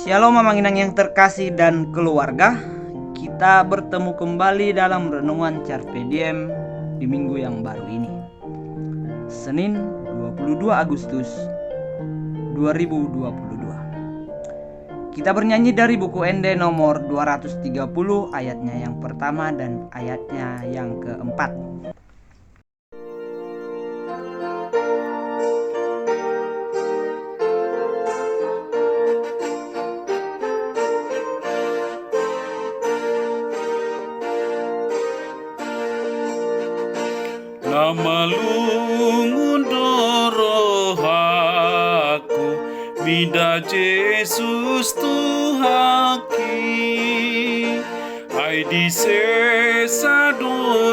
Shalom Mamang Inang yang terkasih dan keluarga. Kita bertemu kembali dalam renungan Carpe Diem di minggu yang baru ini, Senin 22 Agustus 2022. Kita bernyanyi dari buku Ende nomor 230, ayatnya yang pertama dan ayatnya yang keempat. Nama lungun dorohaku Mida Jesus Tuhaki Ai di sesa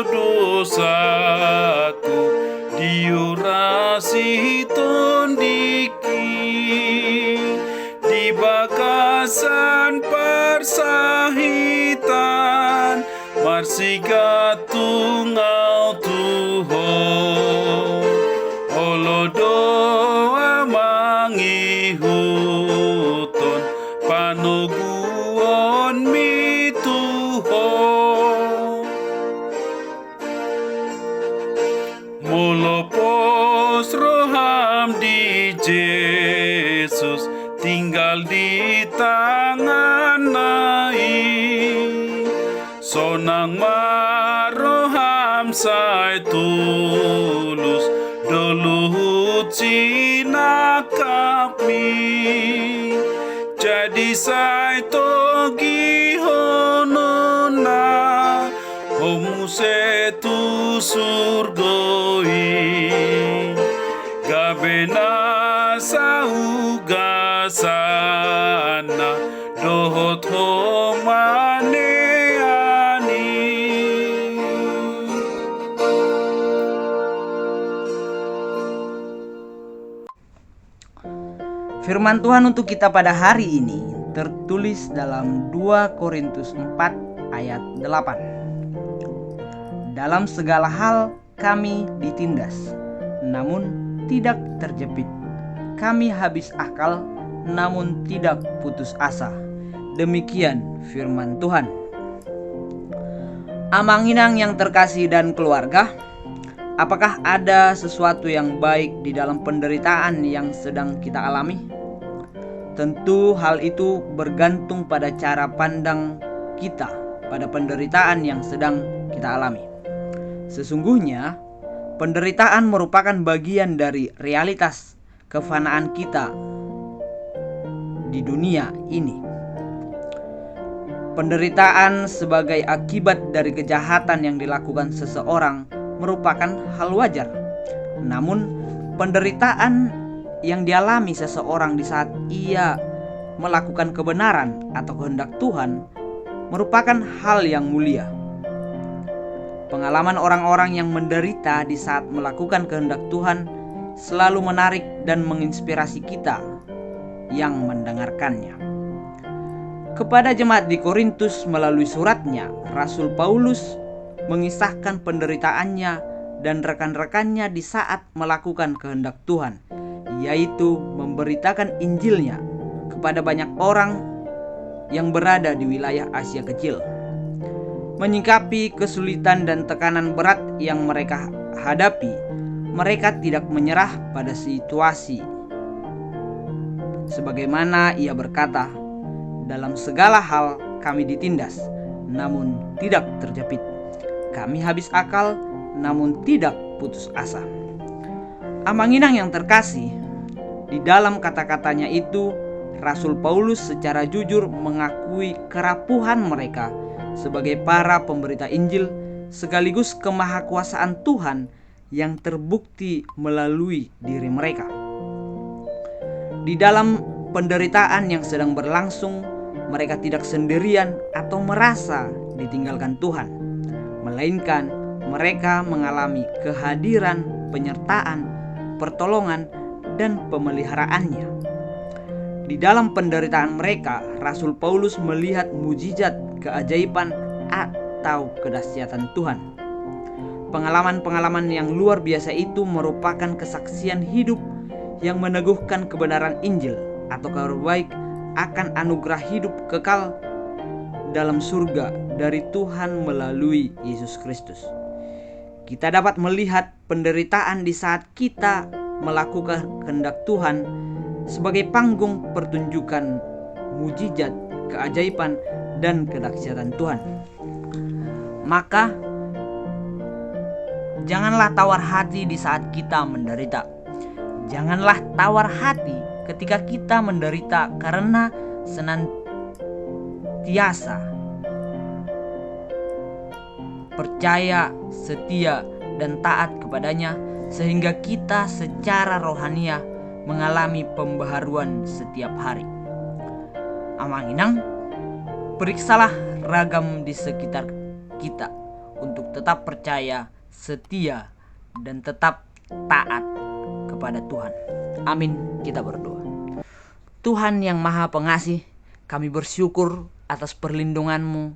dosaku diurasi tondiki di bakasan persahitan marsiga tungau Tuhan olodoa mangihuton panoguon mituhon molopos roham di Yesus tinggal di tangan naik sonang maroham sai tulus doluhut sinakapi jadi sai togi honona homuse tu surgoi gabena sauga sana dohot homane Firman Tuhan untuk kita pada hari ini tertulis dalam 2 Korintus 4 ayat 8. Dalam segala hal kami ditindas, namun tidak terjepit. Kami habis akal, namun tidak putus asa. Demikian firman Tuhan. Amang Inang yang terkasih dan keluarga, apakah ada sesuatu yang baik di dalam penderitaan yang sedang kita alami? Tentu hal itu bergantung pada cara pandang kita pada penderitaan yang sedang kita alami. Sesungguhnya, penderitaan merupakan bagian dari realitas kefanaan kita di dunia ini. Penderitaan sebagai akibat dari kejahatan yang dilakukan seseorang merupakan hal wajar. Namun, penderitaan yang dialami seseorang di saat ia melakukan kebenaran atau kehendak Tuhan merupakan hal yang mulia. Pengalaman orang-orang yang menderita di saat melakukan kehendak Tuhan selalu menarik dan menginspirasi kita yang mendengarkannya. Kepada jemaat di Korintus melalui suratnya, Rasul Paulus mengisahkan penderitaannya dan rekan-rekannya di saat melakukan kehendak Tuhan, yaitu memberitakan Injilnya kepada banyak orang yang berada di wilayah Asia Kecil. Menyikapi kesulitan dan tekanan berat yang mereka hadapi, mereka tidak menyerah pada situasi. Sebagaimana ia berkata, dalam segala hal kami ditindas, namun tidak terjepit. Kami habis akal, namun tidak putus asa. Amang Inang yang terkasih, di dalam kata-katanya itu, Rasul Paulus secara jujur mengakui kerapuhan mereka sebagai para pemberita Injil, sekaligus kemahakuasaan Tuhan yang terbukti melalui diri mereka. Di dalam penderitaan yang sedang berlangsung, mereka tidak sendirian atau merasa ditinggalkan Tuhan, melainkan mereka mengalami kehadiran, penyertaan, pertolongan, dan pemeliharaannya. Di dalam penderitaan mereka, Rasul Paulus melihat mujizat, keajaiban, atau kedahsyatan Tuhan. Pengalaman-pengalaman yang luar biasa itu merupakan kesaksian hidup yang meneguhkan kebenaran Injil atau kabar baik akan anugerah hidup kekal dalam surga dari Tuhan melalui Yesus Kristus. Kita dapat melihat penderitaan di saat kita melakukan kehendak Tuhan sebagai panggung pertunjukan mujizat, keajaiban, dan kedahsyatan Tuhan. Maka janganlah tawar hati di saat kita menderita. Janganlah tawar hati ketika kita menderita, karena senantiasa percaya, setia, dan taat kepadanya, sehingga kita secara rohania mengalami pembaharuan setiap hari. Amanginang, periksalah ragam di sekitar kita untuk tetap percaya, setia, dan tetap taat kepada Tuhan. Amin. Kita berdoa. Tuhan yang Maha Pengasih, kami bersyukur atas perlindungan-Mu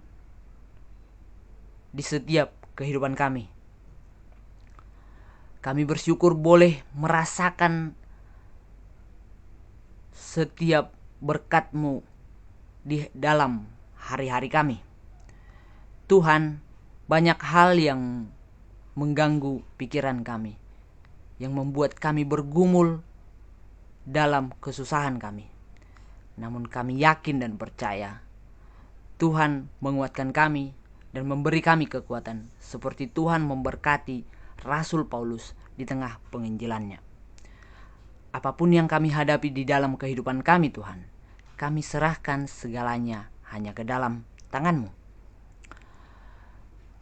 di setiap kehidupan kami. Kami bersyukur boleh merasakan setiap berkat-Mu di dalam hari-hari kami. Tuhan, banyak hal yang mengganggu pikiran kami, yang membuat kami bergumul dalam kesusahan kami. Namun kami yakin dan percaya Tuhan menguatkan kami dan memberi kami kekuatan, seperti Tuhan memberkati Rasul Paulus di tengah penginjilannya. Apapun yang kami hadapi di dalam kehidupan kami, Tuhan, kami serahkan segalanya hanya ke dalam tangan-Mu.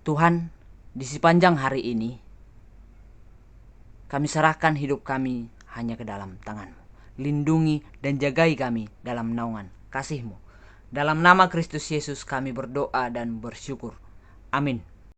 Tuhan, di sepanjang hari ini kami serahkan hidup kami hanya ke dalam tangan-Mu. Lindungi dan jagai kami dalam naungan kasih-Mu. Dalam nama Kristus Yesus kami berdoa dan bersyukur. Amin.